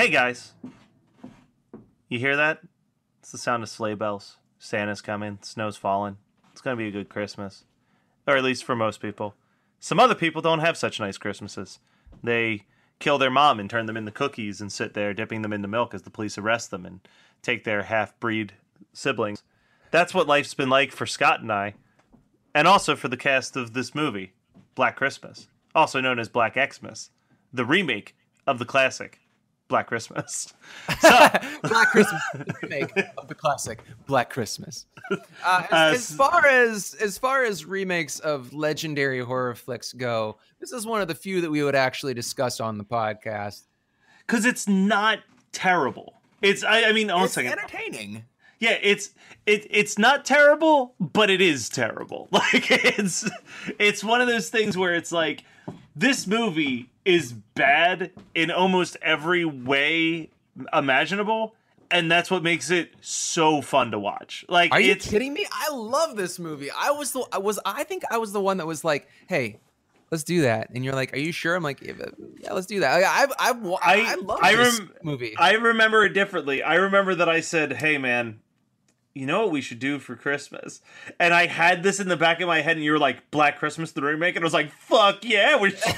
Hey guys, you hear that? It's the sound of sleigh bells. Santa's coming, snow's falling. It's gonna be a good Christmas. Or at least for most people. Some other people don't have such nice Christmases. They kill their mom and turn them into cookies and sit there dipping them into milk as the police arrest them and take their half-breed siblings. That's what life's been like for Scott and I. And also for the cast of this movie, Black Christmas. Also known as Black Xmas. The remake of the classic Black Christmas. So, Black Christmas, the remake of the classic Black Christmas. As far as remakes of legendary horror flicks go, this is one of the few that we would actually discuss on the podcast. Because it's not terrible. It's entertaining. Yeah, it's not terrible, but it is terrible. Like it's one of those things where it's like, this movie is bad in almost every way imaginable, and that's what makes it so fun to watch. Like, are you kidding me? I love this movie. I think I was the one that was like, "Hey, let's do that," and you're like, "Are you sure?" I'm like, "Yeah, let's do that." I love this movie. I remember it differently. I remember that I said, "Hey, man, you know what we should do for Christmas?" And I had this in the back of my head, and you were like, Black Christmas, the remake? And I was like, fuck yeah, we should.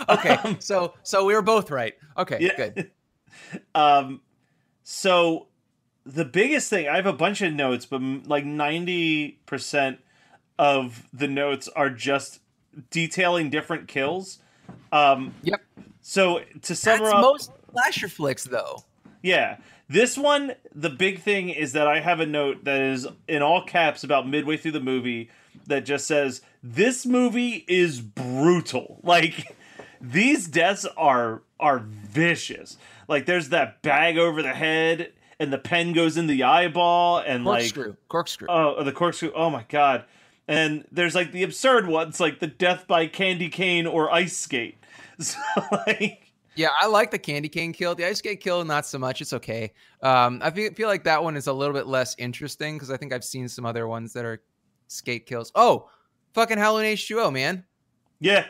Okay, so we were both right. Okay, yeah. Good. So the biggest thing, I have a bunch of notes, but like 90% of the notes are just detailing different kills. Yep. So to sum up, most slasher flicks, though. Yeah. This one, the big thing is that I have a note that is in all caps about midway through the movie that just says, this movie is brutal. Like, these deaths are vicious. Like, there's that bag over the head, and the pen goes in the eyeball, and corkscrew. Oh, the corkscrew. Oh my god. And there's like the absurd ones, like the death by candy cane or ice skate. So like, yeah, I like the candy cane kill. The ice skate kill, not so much. It's okay. I feel like that one is a little bit less interesting because I think I've seen some other ones that are skate kills. Oh, fucking Halloween H2O, man. Yeah.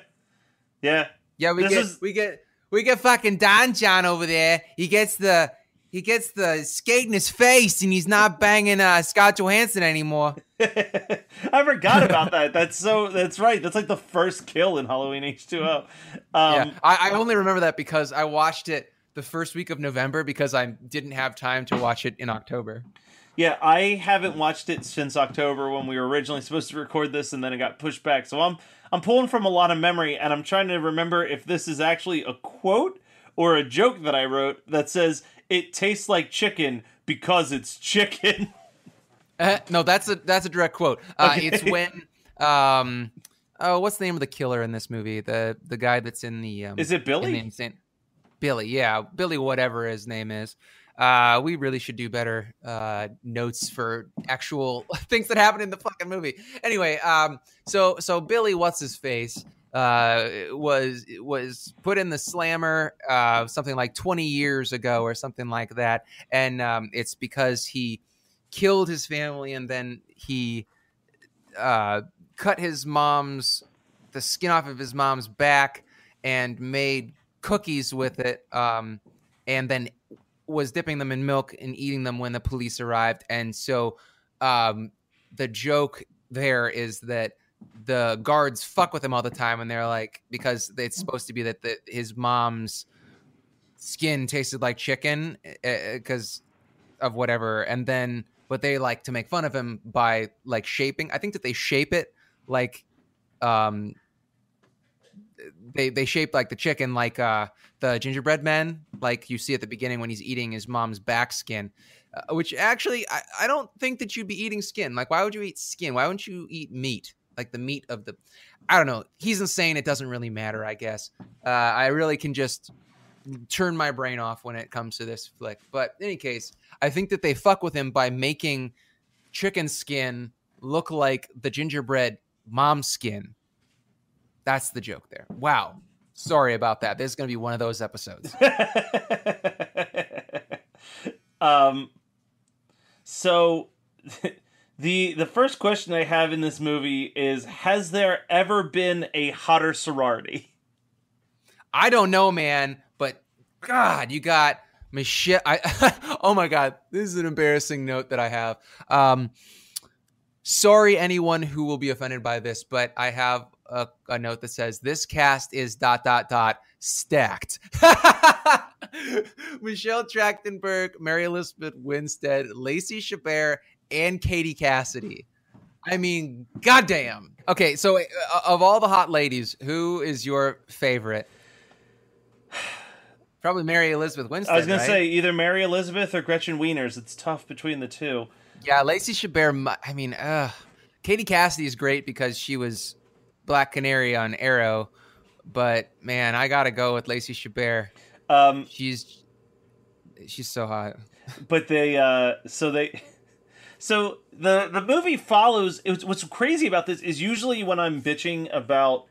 We get fucking Don John over there. He gets the skate in his face, and he's not banging Scott Johansson anymore. I forgot about that. That's right. That's like the first kill in Halloween H2O. Yeah, I only remember that because I watched it the first week of November because I didn't have time to watch it in October. Yeah, I haven't watched it since October when we were originally supposed to record this, and then it got pushed back. So I'm pulling from a lot of memory, and I'm trying to remember if this is actually a quote or a joke that I wrote that says, "It tastes like chicken because it's chicken." No, that's a direct quote. Okay. It's when what's the name of the killer in this movie? The guy that's in the is it Billy? Billy, yeah, Billy, whatever his name is. We really should do better notes for actual things that happen in the fucking movie. Anyway, so Billy, what's his face? Was put in the slammer something like 20 years ago or something like that, and it's because he killed his family and then he cut the skin off of his mom's back and made cookies with it, and then was dipping them in milk and eating them when the police arrived. And so the joke there is that the guards fuck with him all the time, and they're like, because it's supposed to be that his mom's skin tasted like chicken because of whatever, and then but they like to make fun of him by like shaping. I think that they shape it like they shape like the chicken like the gingerbread men, like you see at the beginning when he's eating his mom's back skin. Which actually, I don't think that you'd be eating skin. Like, why would you eat skin? Why wouldn't you eat meat? Like the meat of the... I don't know. He's insane. It doesn't really matter, I guess. I really can just turn my brain off when it comes to this flick. But in any case, I think that they fuck with him by making chicken skin look like the gingerbread mom skin. That's the joke there. Wow. Sorry about that. This is going to be one of those episodes. So the first question I have in this movie is, has there ever been a hotter sorority? I don't know, man, but God, you got Michelle. Oh my God, this is an embarrassing note that I have. Sorry, anyone who will be offended by this, but I have a note that says this cast is ... stacked. Michelle Trachtenberg, Mary Elizabeth Winstead, Lacey Chabert, and Katie Cassidy. I mean, goddamn. Okay, so of all the hot ladies, who is your favorite? Probably Mary Elizabeth Winstead. I was going right? to say either Mary Elizabeth or Gretchen Wieners. It's tough between the two. Yeah, Lacey Chabert. I mean, Katie Cassidy is great because she was Black Canary on Arrow. But man, I gotta go with Lacey Chabert. She's so hot. But so the movie follows. What's crazy about this is usually when I'm bitching about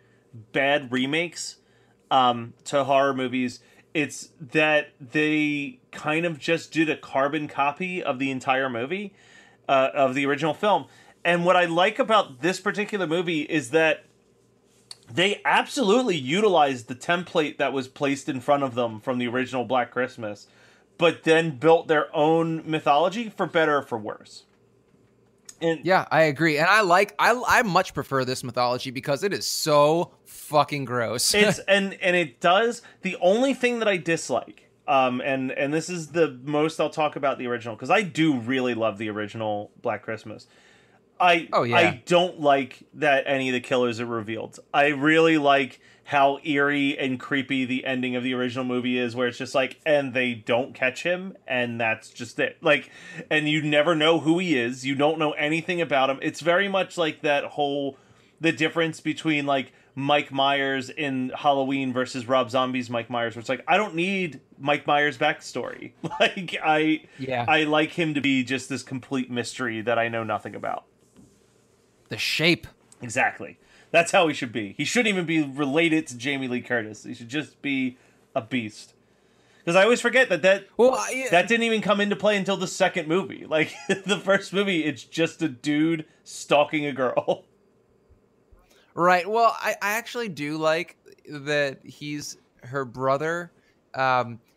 bad remakes to horror movies, it's that they kind of just did a carbon copy of the entire movie, of the original film. And what I like about this particular movie is that they absolutely utilized the template that was placed in front of them from the original Black Christmas, but then built their own mythology, for better or for worse. And yeah, I agree. And I much prefer this mythology because it is so fucking gross. It's and it does. The only thing that I dislike, and this is the most I'll talk about the original, because I do really love the original Black Christmas. I don't like that any of the killers are revealed. I really like how eerie and creepy the ending of the original movie is, where it's just like, and they don't catch him, and that's just it. Like, and you never know who he is. You don't know anything about him. It's very much like the difference between like Mike Myers in Halloween versus Rob Zombie's Mike Myers, where it's like, I don't need Mike Myers' backstory. Like, I like him to be just this complete mystery that I know nothing about. The Shape. Exactly. That's how he should be. He shouldn't even be related to Jamie Lee Curtis. He should just be a beast. Because I always forget that didn't even come into play until the second movie. Like, the first movie, it's just a dude stalking a girl. Right. Well, I actually do like that he's her brother.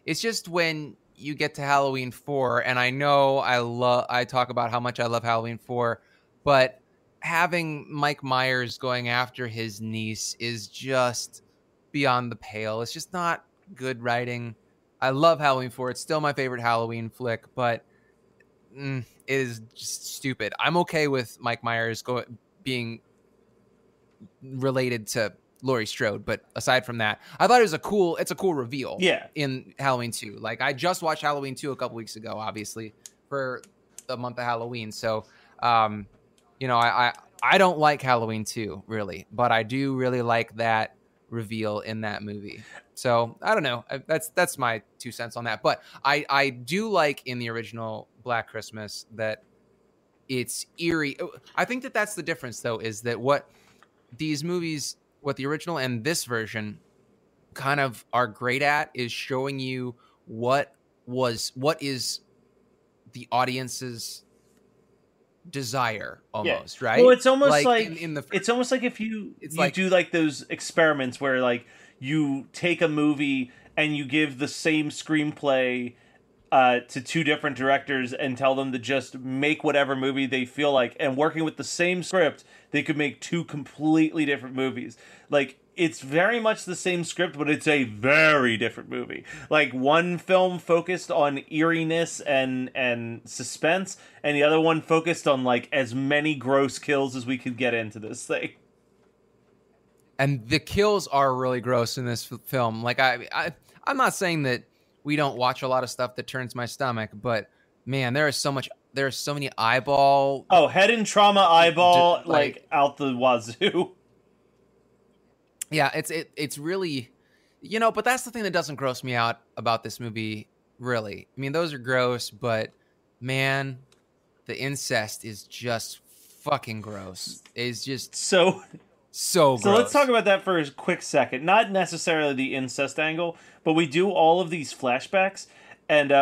It's just when you get to Halloween 4, and I know I talk about how much I love Halloween 4, but having Mike Myers going after his niece is just beyond the pale. It's just not good writing. I love Halloween 4. It's still my favorite Halloween flick, but it is just stupid. I'm okay with Mike Myers being related to Laurie Strode, but aside from that, I thought it's a cool reveal. Yeah. In Halloween 2. Like, I just watched Halloween 2 a couple weeks ago, obviously, for the month of Halloween. So, you know, I don't like Halloween 2, really, but I do really like that reveal in that movie. So, I don't know. That's my 2 cents on that. But I do like in the original Black Christmas that it's eerie. I think that's the difference, though, is that what these movies, what the original and this version kind of are great at is showing you what is the audience's desire, almost. Right? Well, it's almost like it's almost like if you do like those experiments where like you take a movie and you give the same screenplay to 2 different directors and tell them to just make whatever movie they feel like, and working with the same script, they could make 2 completely different movies. Like, it's very much the same script, but it's a very different movie. Like, one film focused on eeriness and suspense, and the other one focused on, like, as many gross kills as we could get into this thing. And the kills are really gross in this film. Like, I'm not saying that we don't watch a lot of stuff that turns my stomach, but man, there's so many eyeball. Oh, head and trauma eyeball, like out the wazoo. Yeah, it's really, you know, but that's the thing that doesn't gross me out about this movie, really. I mean, those are gross, but man, the incest is just fucking gross. It's just so gross. So let's talk about that for a quick second. Not necessarily the incest angle, but we do all of these flashbacks, and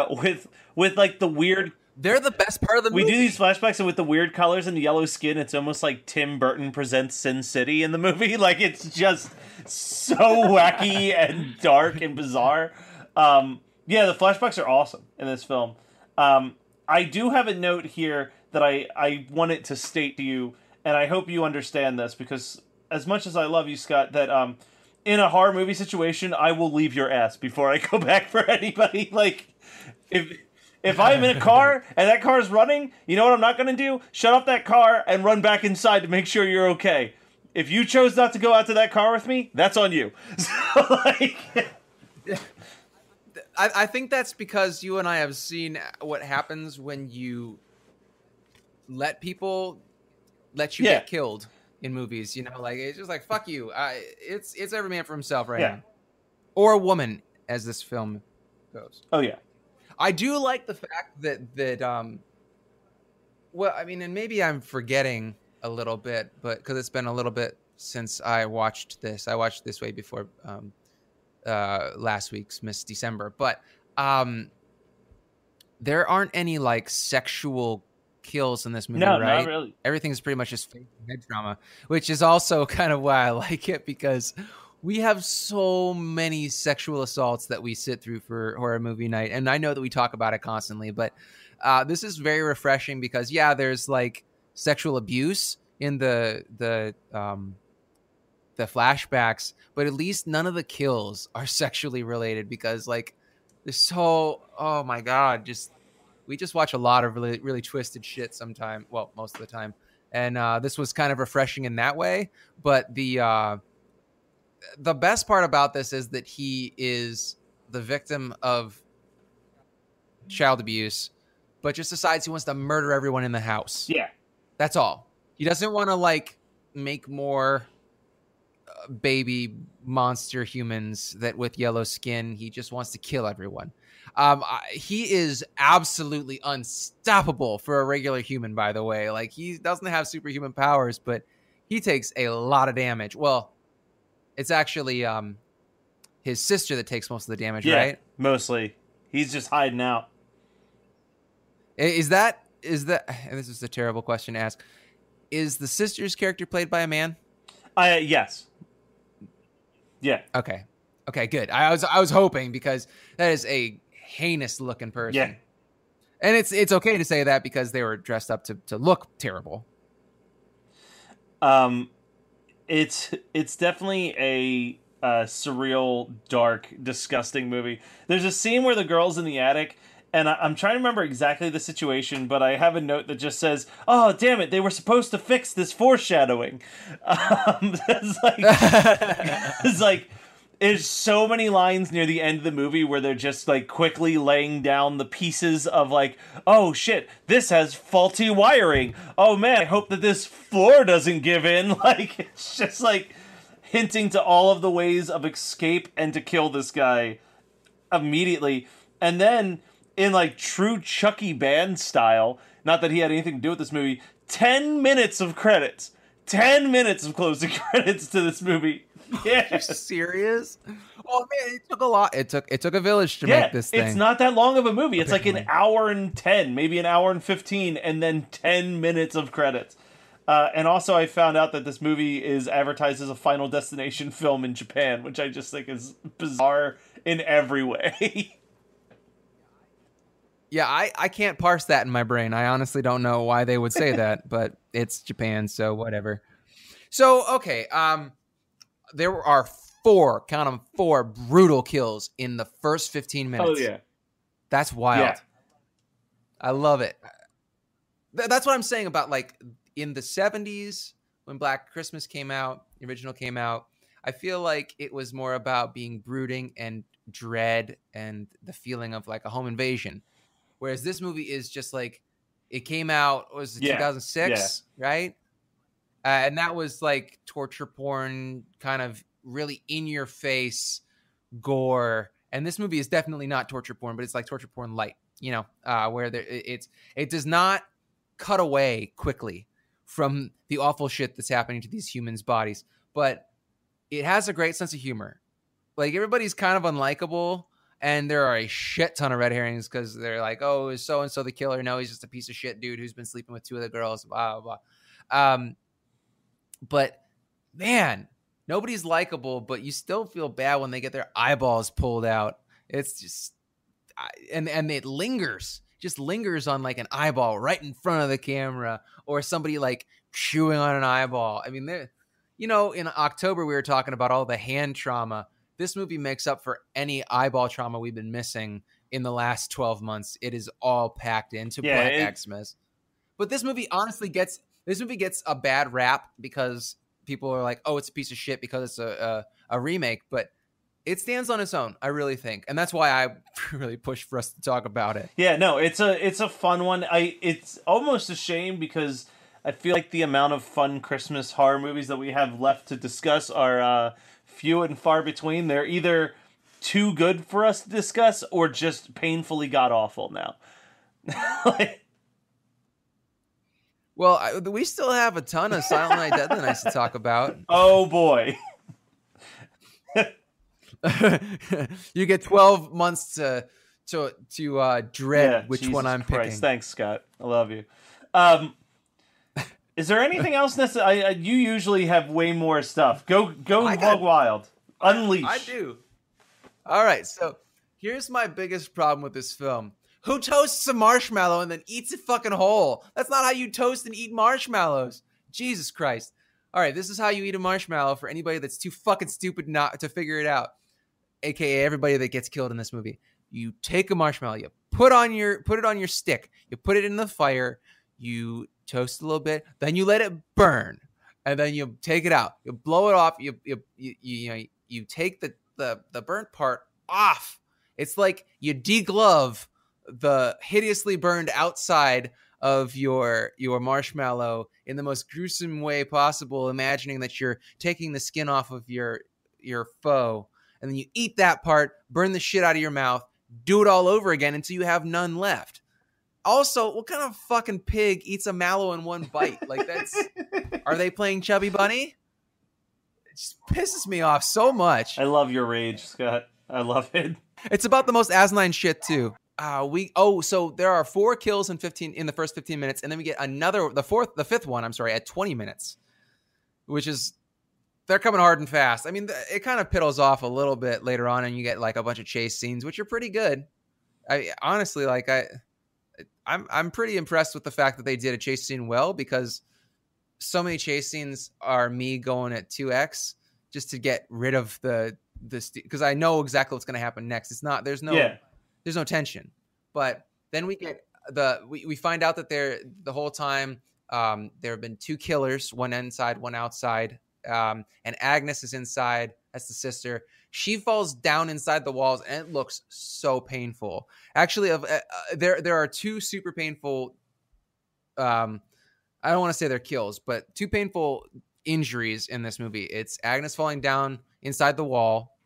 with like the weird. They're the best part of the movie. We do these flashbacks, and with the weird colors and the yellow skin, it's almost like Tim Burton presents Sin City in the movie. Like, it's just so wacky and dark and bizarre. Yeah, the flashbacks are awesome in this film. I do have a note here that I wanted to state to you, and I hope you understand this, because as much as I love you, Scott, that in a horror movie situation, I will leave your ass before I go back for anybody. Like, if I'm in a car and that car is running, you know what I'm not going to do? Shut off that car and run back inside to make sure you're okay. If you chose not to go out to that car with me, that's on you. So, like... I think that's because you and I have seen what happens when you let people let you get killed in movies. You know, like, it's just like, fuck you. It's every man for himself right now. Or a woman, as this film goes. Oh, yeah. I do like the fact that well, I mean, and maybe I'm forgetting a little bit, but because it's been a little bit since I watched this. I watched this way before last week's Miss December, but there aren't any like sexual kills in this movie, right? Not really. Everything's pretty much just fake head trauma, which is also kind of why I like it, because we have so many sexual assaults that we sit through for horror movie night, and I know that we talk about it constantly, but this is very refreshing because there's like sexual abuse in the flashbacks, but at least none of the kills are sexually related, because like there's so, oh my god, we just watch a lot of really, really twisted shit sometime. Well, most of the time. And this was kind of refreshing in that way. But the best part about this is that he is the victim of child abuse, but just decides he wants to murder everyone in the house. Yeah. That's all. He doesn't want to like make more baby monster humans that with yellow skin. He just wants to kill everyone. He is absolutely unstoppable for a regular human, by the way. Like, he doesn't have superhuman powers, but he takes a lot of damage. Well, it's actually his sister that takes most of the damage, right? Mostly. He's just hiding out. Is that this is a terrible question to ask. Is the sister's character played by a man? Yes. Yeah. Okay, good. I was hoping, because that is a heinous looking person. Yeah. And it's okay to say that because they were dressed up to look terrible. It's definitely a surreal, dark, disgusting movie. There's a scene where the girl's in the attic, and I'm trying to remember exactly the situation, but I have a note that just says, "Oh, damn it, they were supposed to fix this foreshadowing." It's like there's so many lines near the end of the movie where they're just like quickly laying down the pieces of like, "Oh shit, this has faulty wiring. Oh man, I hope that this floor doesn't give in." Like, it's just like hinting to all of the ways of escape and to kill this guy immediately. And then, in like true Chucky Band style, not that he had anything to do with this movie, 10 minutes of credits. 10 minutes of closing credits to this movie. Yeah. Are you serious? Oh man, it took a lot. It took a village to make this thing. It's not that long of a movie. It's like an hour and 10, maybe an hour and 15, and then 10 minutes of credits. And also, I found out that this movie is advertised as a Final Destination film in Japan, which I just think is bizarre in every way. Yeah, I can't parse that in my brain. I honestly don't know why they would say that, but it's Japan, so whatever. So, okay, there are four brutal kills in the first 15 minutes. Oh, yeah. That's wild. Yeah. I love it. That's what I'm saying about, like, in the 70s, when Black Christmas came out, the original came out, I feel like it was more about being brooding and dread and the feeling of, like, a home invasion. Whereas this movie is just like, it came out, was it 2006, right? And that was like torture porn, kind of really in your face gore. And this movie is definitely not torture porn, but it's like torture porn light, you know, where it does not cut away quickly from the awful shit that's happening to these humans' bodies, but it has a great sense of humor. Like, everybody's kind of unlikable. And there are a shit ton of red herrings because they're like, oh, is so-and-so the killer? No, he's just a piece of shit dude who's been sleeping with two of the girls, blah, blah, blah. But, man, nobody's likable, but you still feel bad when they get their eyeballs pulled out. It's just, and it just lingers on like an eyeball right in front of the camera, or somebody like chewing on an eyeball. I mean, in October we were talking about all the hand trauma. This movie makes up for any eyeball trauma we've been missing in the last 12 months. It is all packed into Black Xmas. But this movie honestly gets a bad rap because people are like, oh, it's a piece of shit because it's a remake. But it stands on its own, I really think. And that's why I really push for us to talk about it. Yeah, no, it's a fun one. It's almost a shame because I feel like the amount of fun Christmas horror movies that we have left to discuss are few and far between. They're either too good for us to discuss or just painfully god-awful now. Well, we still have a ton of Silent Night, Deadly Nights to talk about. Oh, boy. You get 12 months to dread which Jesus one I'm Christ. picking. Thanks, Scott. I love you. Is there anything else necessary? You usually have way more stuff. Go hog wild. Unleash. I do. All right, so here's my biggest problem with this film. Who toasts a marshmallow and then eats it fucking whole? That's not how you toast and eat marshmallows. Jesus Christ. All right, this is how you eat a marshmallow for anybody that's too fucking stupid not to figure it out. AKA everybody that gets killed in this movie. You take a marshmallow, you put it on your stick, you put it in the fire, you toast a little bit, then you let it burn, and then you take it out, you blow it off, you take the burnt part off. It's like you deglove the hideously burned outside of your marshmallow in the most gruesome way possible, imagining that you're taking the skin off of your foe, and then you eat that part, burn the shit out of your mouth, do it all over again until you have none left. Also, what kind of fucking pig eats a mallow in one bite? Like, are they playing Chubby Bunny? It just pisses me off so much. I love your rage, Scott. I love it. It's about the most asinine shit too. So there are 4 kills in the first 15 minutes, and then we get the fifth one, at 20 minutes, which is, they're coming hard and fast. I mean, it kind of piddles off a little bit later on, and you get like a bunch of chase scenes, which are pretty good. Honestly, I'm pretty impressed with the fact that they did a chase scene well, because so many chase scenes are me going at 2x just to get rid of because I know exactly what's going to happen next. There's no tension. But then we get we find out that the whole time there have been 2 killers, one inside, one outside. And Agnes is inside. That's the sister. She falls down inside the walls, and it looks so painful. Actually, there are 2 super painful. I don't want to say they're kills, but 2 painful injuries in this movie. It's Agnes falling down inside the wall,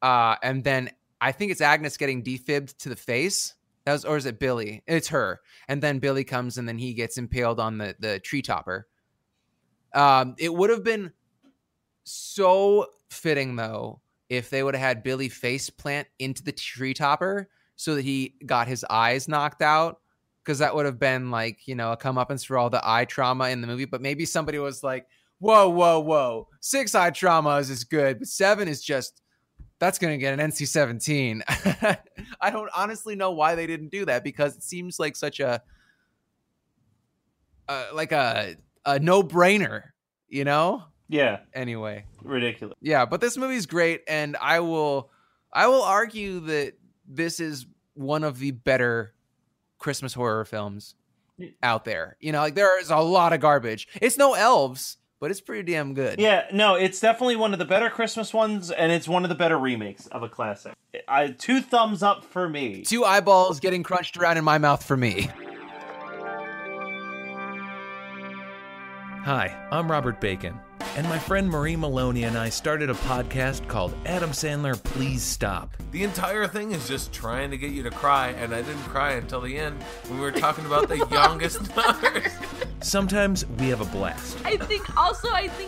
and then I think it's Agnes getting defibbed to the face. Or is it Billy? It's her. And then Billy comes, and then he gets impaled on the tree topper. It would have been so fitting, though, if they would have had Billy face plant into the tree topper so that he got his eyes knocked out, because that would have been like, a comeuppance for all the eye trauma in the movie. But maybe somebody was like, whoa, 6 eye traumas is good, but 7 is just, that's going to get an NC-17. I don't honestly know why they didn't do that, because it seems like such a no-brainer, Yeah. Anyway. Ridiculous. Yeah, but this movie's great, and I will argue that this is one of the better Christmas horror films out there. There is a lot of garbage. It's no Elves, but it's pretty damn good. Yeah, no, it's definitely one of the better Christmas ones, and it's one of the better remakes of a classic. 2 thumbs up for me. 2 eyeballs getting crunched around in my mouth for me. Hi, I'm Robert Bacon, and my friend Marie Maloney and I started a podcast called Adam Sandler, Please Stop. The entire thing is just trying to get you to cry, and I didn't cry until the end when we were talking about the youngest numbers. Sometimes we have a blast. I think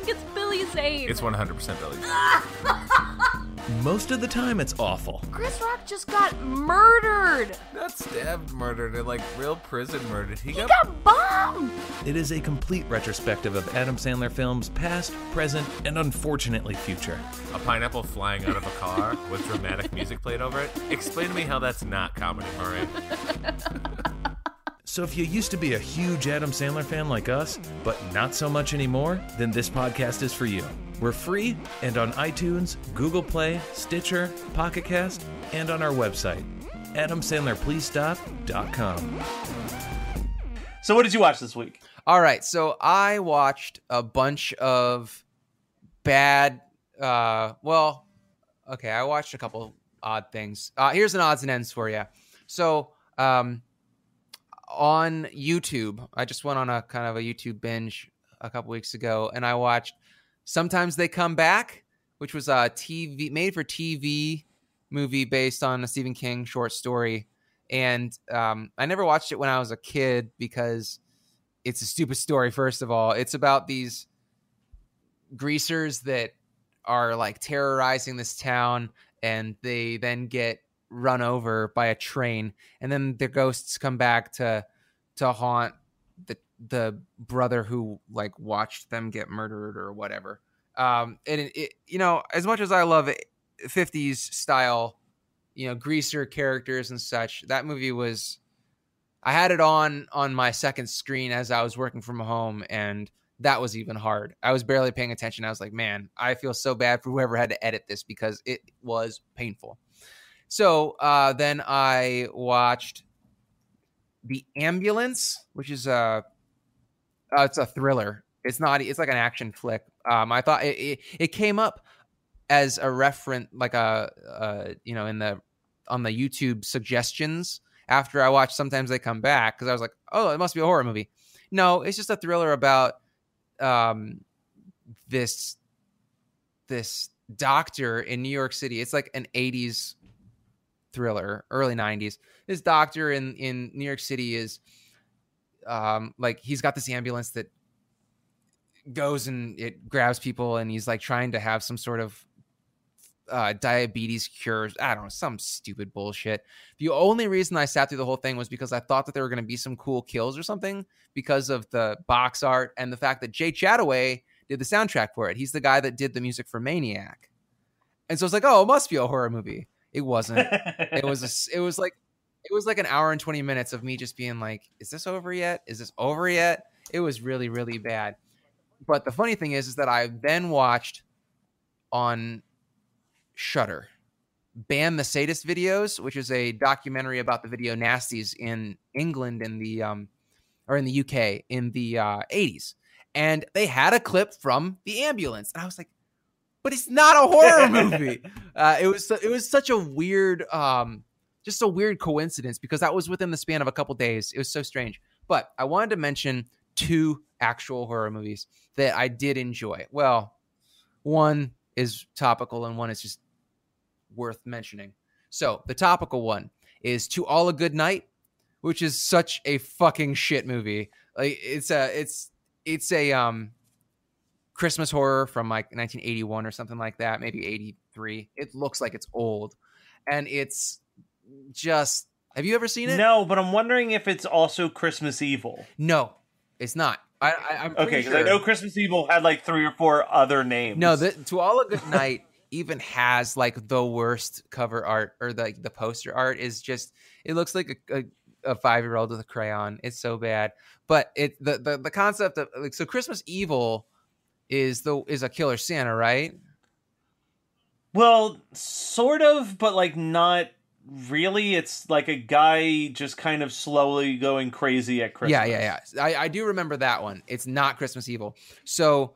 it's Billy Zane. It's 100% Billy Zane. Most of the time it's awful. Chris Rock just got murdered. murdered. Not stabbed, murdered, or like real prison murdered. He He got got bombed. It is a complete retrospective of Adam Sandler films, past, present, and unfortunately future. a pineapple flying out of a car with dramatic music played over it. Explain to me how that's not comedy, Murray. So if you used to be a huge Adam Sandler fan like us, but not so much anymore, then this podcast is for you. We're free and on iTunes, Google Play, Stitcher, Pocket Cast, and on our website, AdamSandlerPleaseStop.com. So what did you watch this week? All right, so I watched a bunch of bad. I watched a couple odd things. Here's an odds and ends for you. So, on YouTube, I just went on a kind of a YouTube binge a couple weeks ago, and I watched Sometimes They Come Back, which was a made for TV movie based on a Stephen King short story. And I never watched it when I was a kid because it's a stupid story. First of all, it's about these greasers that are like terrorizing this town, and they then get run over by a train, and then their ghosts come back to haunt the brother who like watched them get murdered or whatever. And it as much as I love 50s style, greaser characters and such, that movie was, I had it on my second screen as I was working from home, and that was even hard. I was barely paying attention. I was like, man, I feel so bad for whoever had to edit this because it was painful. So then I watched The Ambulance, which is it's a thriller. It's like an action flick. I thought it came up as a reference, like on the YouTube suggestions after I watched Sometimes They Come Back, because I was like, oh, it must be a horror movie. No, it's just a thriller about this doctor in New York City. It's like an 80s thriller, early 90s. This doctor in New York City is like, he's got this ambulance that goes and it grabs people, and he's like trying to have some sort of diabetes cures. I don't know, some stupid bullshit. The only reason I sat through the whole thing was because I thought that there were going to be some cool kills or something because of the box art and the fact that Jay Chataway did the soundtrack for it. He's the guy that did the music for Maniac. And so it's like, oh, it must be a horror movie. It wasn't. It was like an hour and 20 minutes of me just being like, is this over yet? Is this over yet? It was really, really bad. But the funny thing is that I then watched on Shudder Ban the Sadist Videos, which is a documentary about the video nasties in England in the or in the UK in the 80s. And they had a clip from The Ambulance. And I was like, but it's not a horror movie. It was such a weird, just a weird coincidence, because that was within the span of a couple days. It was so strange. But I wanted to mention two actual horror movies that I did enjoy. Well, one is topical and one is just worth mentioning. So the topical one is To All a Good Night, which is such a fucking shit movie. Like it's a Christmas horror from like 1981 or something like that, maybe 83. It looks like it's old, and it's just, have you ever seen it? No, but I'm wondering if it's also Christmas Evil. No, it's not. I'm okay, because I know Christmas Evil had like 3 or 4 other names. No, To All a Good Night even has like the worst cover art, or the poster art is just, it looks like a 5-year-old with a crayon. It's so bad. But the concept of like, so Christmas Evil is a killer Santa, right? Well, sort of, but like not really. It's like a guy just kind of slowly going crazy at Christmas. Yeah. I do remember that one. It's not Christmas Evil. So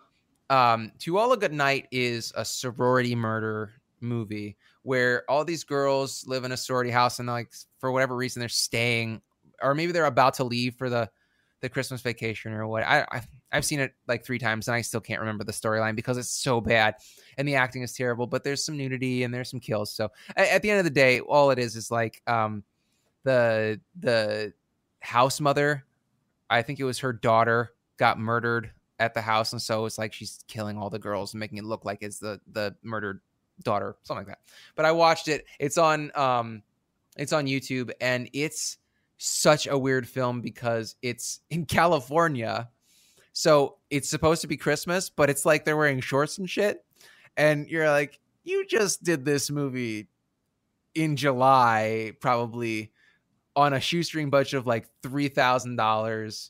To All a Good Night is a sorority murder movie where all these girls live in a sorority house, and like for whatever reason they're staying, or maybe they're about to leave for the Christmas vacation or what. I've seen it like 3 times and I still can't remember the storyline because it's so bad and the acting is terrible, but there's some nudity and there's some kills. So at the end of the day, all it is like the house mother, I think it was her daughter, got murdered at the house, and so it's like she's killing all the girls and making it look like it's the murdered daughter, something like that. But I watched it. It's on It's on YouTube, and it's such a weird film because it's in California. So it's supposed to be Christmas, but it's like they're wearing shorts and shit. And you're like, you just did this movie in July, probably on a shoestring budget of like $3,000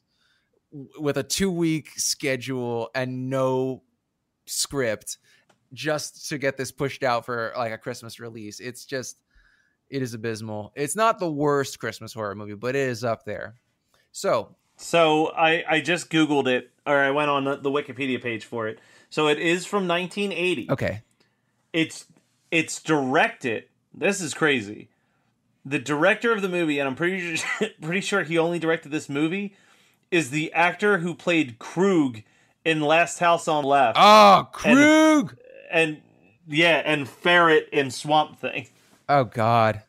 with a 2-week schedule and no script just to get this pushed out for like a Christmas release. It is abysmal. It's not the worst Christmas horror movie, but it is up there. So I just Googled it, or I went on the Wikipedia page for it. So it is from 1980. Okay. It's directed. This is crazy. The director of the movie, and I'm pretty sure he only directed this movie, is the actor who played Krug in Last House on the Left. Oh, Krug! And Ferret in Swamp Thing. Oh God,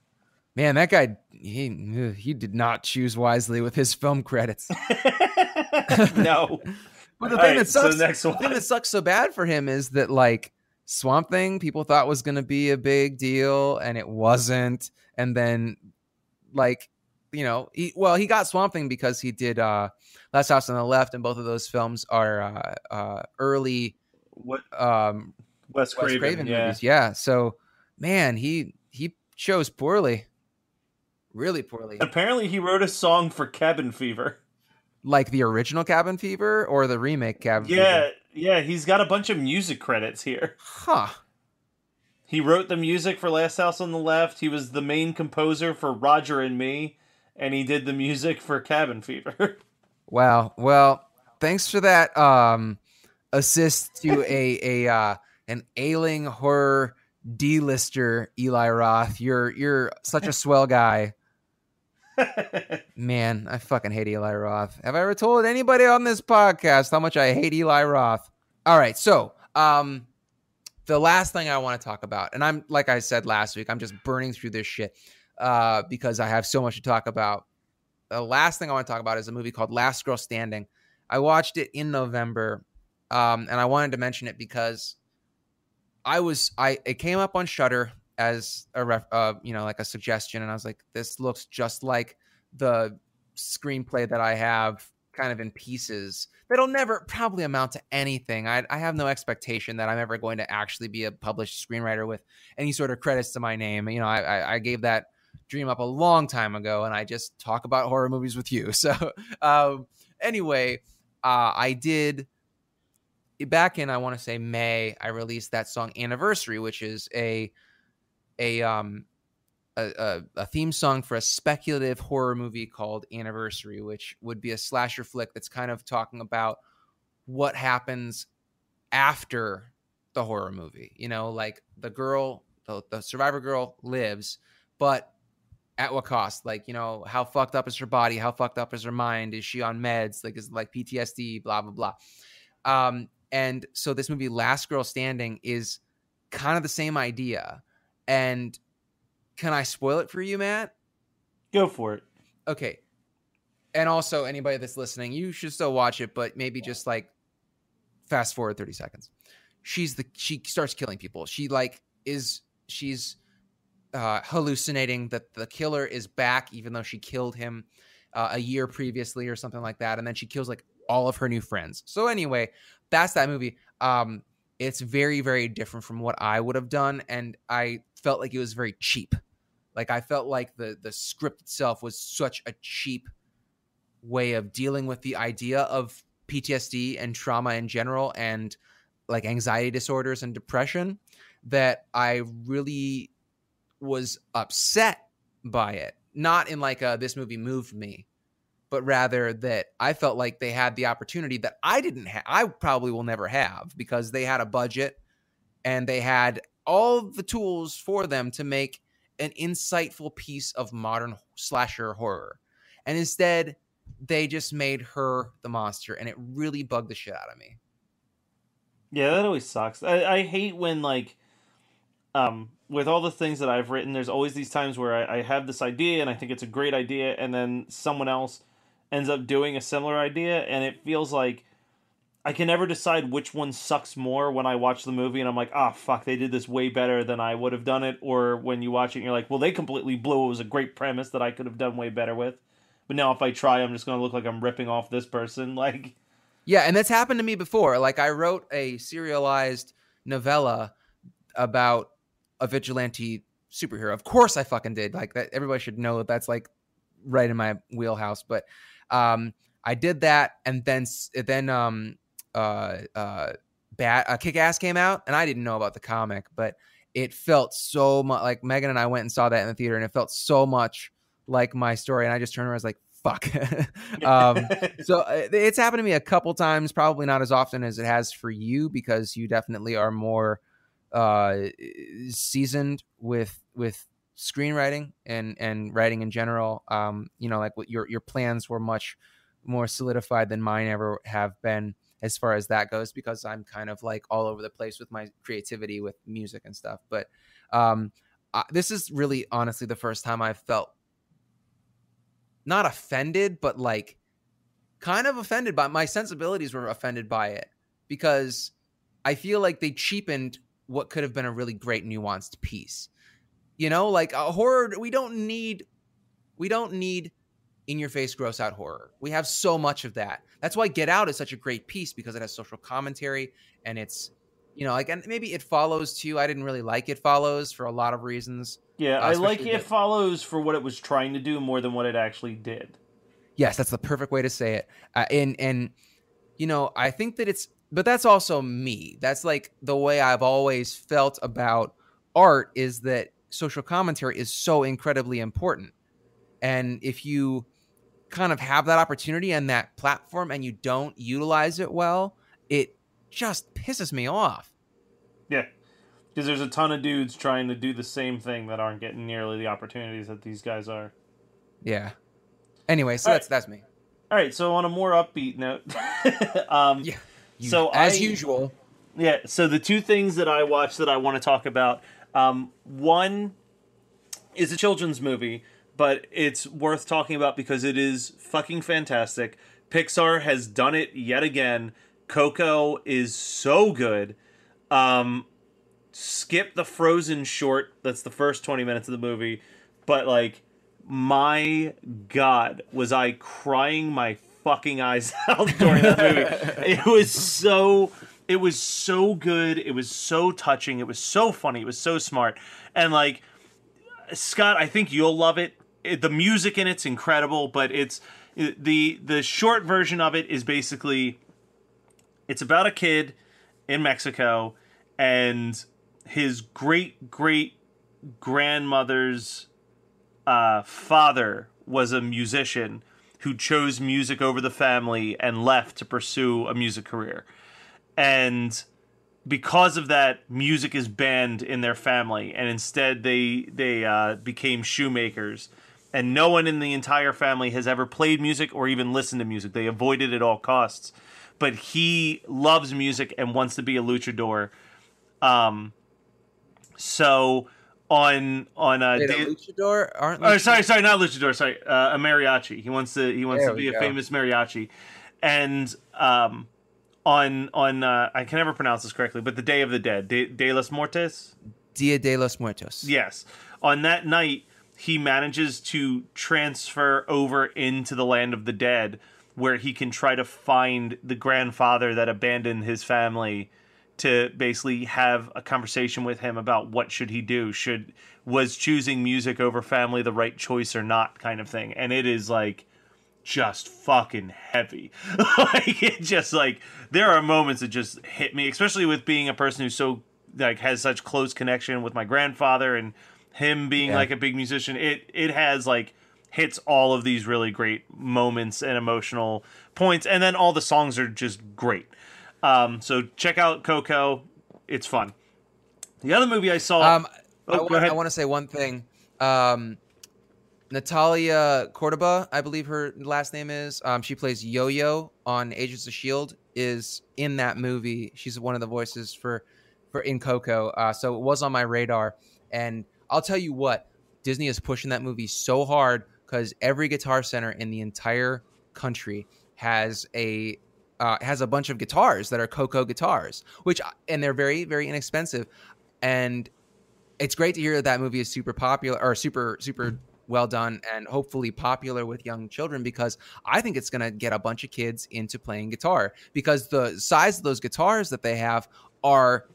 man, that guy he did not choose wisely with his film credits. No, but the thing that sucks so bad for him is that like Swamp Thing, people thought was going to be a big deal, and it wasn't. And then, like, you know, he got Swamp Thing because he did Last House on the Left, and both of those films are early Wes Craven movies. Yeah, so man, he chose poorly, really poorly. Apparently, he wrote a song for Cabin Fever, like the original Cabin Fever or the remake Cabin Fever. Yeah, he's got a bunch of music credits here. Huh. He wrote the music for Last House on the Left. He was the main composer for Roger and Me, and he did the music for Cabin Fever. Wow. Well, thanks for that assist to an ailing horror D-lister, Eli Roth. You're such a swell guy. Man, I fucking hate Eli Roth. Have I ever told anybody on this podcast how much I hate Eli Roth? All right, so the last thing I want to talk about, and I'm like I said last week, I'm just burning through this shit because I have so much to talk about. The last thing I want to talk about is a movie called Last Girl Standing. I watched it in November, and I wanted to mention it because it came up on Shudder as a like a suggestion, and I was like, this looks just like the screenplay that I have kind of in pieces that'll never probably amount to anything. I have no expectation that I'm ever going to actually be a published screenwriter with any sort of credits to my name. You know, I gave that dream up a long time ago, and I just talk about horror movies with you. So anyway, I did back in, I want to say May, I released that song Anniversary, which is a theme song for a speculative horror movie called Anniversary, which would be a slasher flick that's kind of talking about what happens after the horror movie. You know, like the girl, the survivor girl lives, but at what cost? Like, you know, how fucked up is her body? How fucked up is her mind? Is she on meds? Like, is it like PTSD? Blah, blah, blah. And so this movie, Last Girl Standing, is kind of the same idea. And can I spoil it for you, Matt? Go for it. Okay. And also, anybody that's listening, you should still watch it, but maybe just like fast forward 30 seconds. She starts killing people. She's hallucinating that the killer is back, even though she killed him a year previously or something like that. And then she kills like all of her new friends. So anyway, that's that movie. It's very, very different from what I would have done. And I felt like it was very cheap. Like I felt like the script itself was such a cheap way of dealing with the idea of PTSD and trauma in general and like anxiety disorders and depression that I really was upset by it. Not in like this movie moved me, but rather that I felt like they had the opportunity that I didn't have. I probably will never have because they had a budget and they had all the tools for them to make an insightful piece of modern slasher horror. And instead, they just made her the monster, and it really bugged the shit out of me. Yeah, that always sucks. I hate when, like, with all the things that I've written, there's always these times where I have this idea, and I think it's a great idea, and then someone else ends up doing a similar idea, and it feels like I can never decide which one sucks more when I watch the movie and I'm like, ah, fuck, they did this way better than I would have done it. Or when you watch it and you're like, well, they completely blew. It was a great premise that I could have done way better with. But now if I try, I'm just going to look like I'm ripping off this person. Like, Yeah, and that's happened to me before. Like, I wrote a serialized novella about a vigilante superhero. Of course I fucking did. Like, that, everybody should know that that's like right in my wheelhouse. But I did that, and then Kick-Ass came out, and I didn't know about the comic, but it felt so much like Megan and I went and saw that in the theater, and it felt so much like my story, and I just turned around and was like, fuck. So it's happened to me a couple times, probably not as often as it has for you, because you definitely are more seasoned with screenwriting and writing in general. You know, like what your plans were much more solidified than mine ever have been as far as that goes, because I'm kind of like all over the place with my creativity with music and stuff. But this is really honestly the first time I've felt not offended, but like kind of offended by my sensibilities were offended by it, because I feel like they cheapened what could have been a really great nuanced piece. You know, like a horror, we don't need in your face gross out horror. We have so much of that. That's why Get Out is such a great piece, because it has social commentary, and it's, you know, like, and maybe It Follows too. I didn't really like It Follows for a lot of reasons. yeah, I like It Follows for what it was trying to do more than what it actually did. Yes, that's the perfect way to say it. And you know, I think that but that's also me. That's like the way I've always felt about art, is that social commentary is so incredibly important. And if you kind of have that opportunity and that platform and you don't utilize it well, it just pisses me off. Yeah, because there's a ton of dudes trying to do the same thing that aren't getting nearly the opportunities that these guys are. Yeah. Anyway, so that's me. All right, so on a more upbeat note, Yeah. So as usual. Yeah, so the two things that I watched that I want to talk about, one is a children's movie, but it's worth talking about because it is fucking fantastic. Pixar has done it yet again. Coco is so good. Skip the Frozen short. That's the first 20 minutes of the movie. But, like, my God, was I crying my fucking eyes out during that movie. It was so good. It was so touching. It was so funny. It was so smart. And, like, Scott, I think you'll love it. The music in it's incredible, but it's the short version of it is basically, it's about a kid in Mexico, and his great grandmother's father was a musician who chose music over the family and left to pursue a music career. And because of that, music is banned in their family, and instead they became shoemakers. And no one in the entire family has ever played music or even listened to music. They avoid it at all costs. But he loves music and wants to be a luchador. So on a luchador? Sorry, not luchador. Sorry, a mariachi. He wants to be a famous mariachi. And on I can never pronounce this correctly, but the Day of the Dead, De los Muertos? Dia de los Muertos. Yes. On that night, he manages to transfer over into the land of the dead, where he can try to find the grandfather that abandoned his family, to basically have a conversation with him about what should he do. Was choosing music over family the right choice or not, kind of thing. And it is like just fucking heavy. Like, it just, like, there are moments that just hit me, especially with being a person who's so, like, has such close connection with my grandfather, and him being like a big musician. It has, like, hits all of these really great moments and emotional points, and then all the songs are just great. So check out Coco. It's fun. The other movie I saw... I want to say one thing. Natalia Cordoba, I believe her last name is. She plays Yo-Yo on Agents of S.H.I.E.L.D., is in that movie. She's one of the voices for in Coco. So it was on my radar. And I'll tell you what, Disney is pushing that movie so hard, because every Guitar Center in the entire country has a has a bunch of guitars that are Coco guitars, and they're very, very inexpensive. And it's great to hear that that movie is super popular or super well done and hopefully popular with young children, because I think it's going to get a bunch of kids into playing guitar, because the size of those guitars that they have are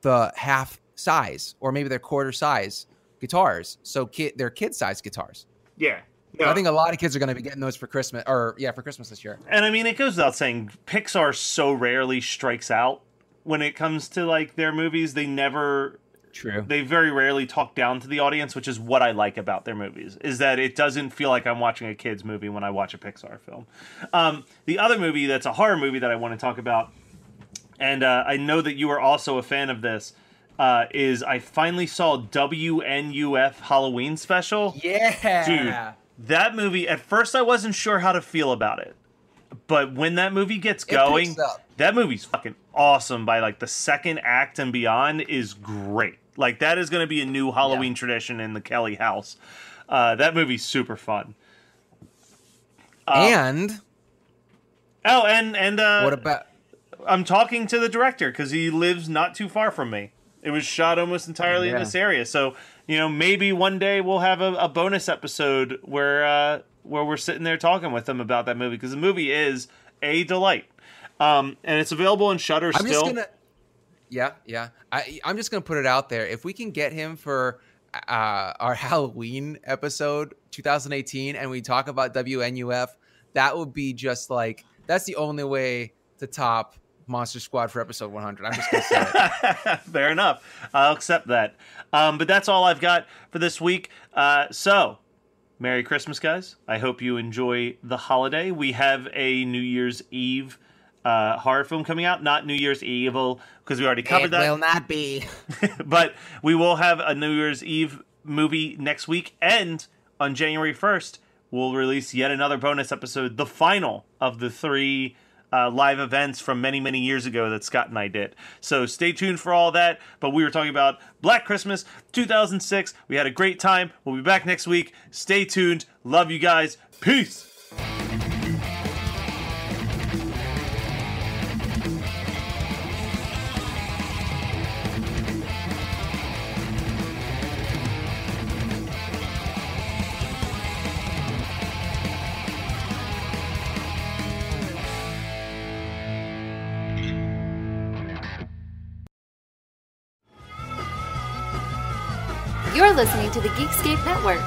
the half size or maybe they're quarter size guitars. So they're kid size guitars. Yeah. I think a lot of kids are going to be getting those for Christmas for Christmas this year. And I mean, it goes without saying, Pixar so rarely strikes out when it comes to like their movies. They very rarely talk down to the audience, which is what I like about their movies, is that it doesn't feel like I'm watching a kid's movie when I watch a Pixar film. The other movie that's a horror movie that I want to talk about, and I know that you are also a fan of this, is I finally saw WNUF Halloween Special. Yeah. Dude, that movie, at first I wasn't sure how to feel about it. But when that movie gets going, that movie's fucking awesome. By like the second act and beyond is great. Like that is going to be a new Halloween tradition in the Kelly house. That movie's super fun. And what about? I'm talking to the director because he lives not too far from me. It was shot almost entirely in this area, so maybe one day we'll have a bonus episode where we're sitting there talking with him about that movie, because the movie is a delight, and it's available in Shudder still. I'm just gonna put it out there. If we can get him for our Halloween episode 2018, and we talk about WNUF, that would be just like, that's the only way to top Monster Squad for episode 100. I'm just gonna say it. Fair enough. I'll accept that. But that's all I've got for this week. So, Merry Christmas, guys. I hope you enjoy the holiday. We have a New Year's Eve horror film coming out. Not New Year's Evil, because we already covered that. It will not be. But we will have a New Year's Eve movie next week. And on January 1st, we'll release yet another bonus episode, the final of the 3 live events from many, many years ago that Scott and I did. So stay tuned for all that. But we were talking about Black Christmas 2006. We had a great time. We'll be back next week. Stay tuned. Love you guys. Peace. You're listening to the Geekscape Network.